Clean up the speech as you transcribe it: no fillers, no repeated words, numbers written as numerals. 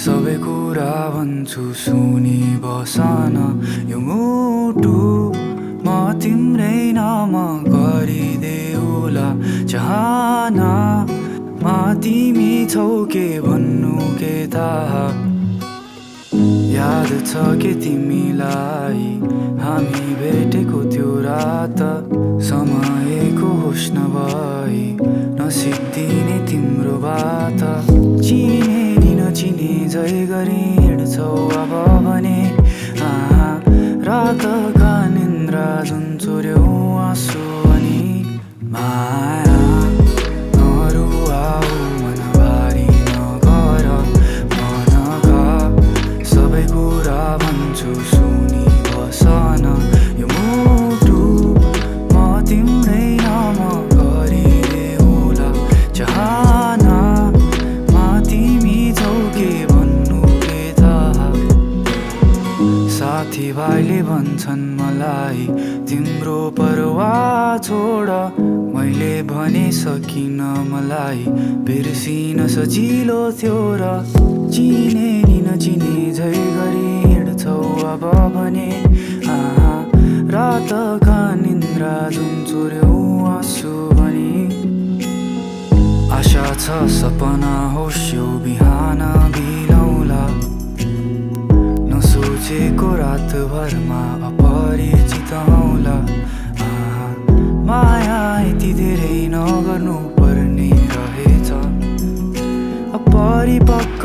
सबै कुरा भन्छु सुनि बसन यो मुटु म तिम्रै नाम गरिदेऊला चाहना मा तिमी छौ के भन्नु के थाहा याद छ के तिमीलाई हामी भेटेको त्यो रात समयको होस् नभई नसिद्धिने तिम्रो बात चिने नि नचिने जय गरी हिँड्छौ अब भने रातका निन्द्रा जुन चोर्यौ आँसु अनि माया नरुवाऊ मन भारी नगर मनका सबै कुरा भन्छु सुनि बसन यो मुटु म तिम्रै नाम गरिदेऊला चाहना मा तिमी छौ के भन्नु के थाहा साथीभाइले भन्छन् मलाई तिम्रो परवाह छोड मैले भने सकिन मलाई बिर्सिन सजिलो थियो र चिने नि नचिने झै गरी हिँड्छौ अब भने रातका निन्द्रा जुन चोर्यौ आँसु भनी आशा छ सपना होस् यो बिहान बिलौला नसोचेको रातभरमा अपरिचित हौला माया यति धेरै नगर्नु पर्ने रहेछ अपरिपक्व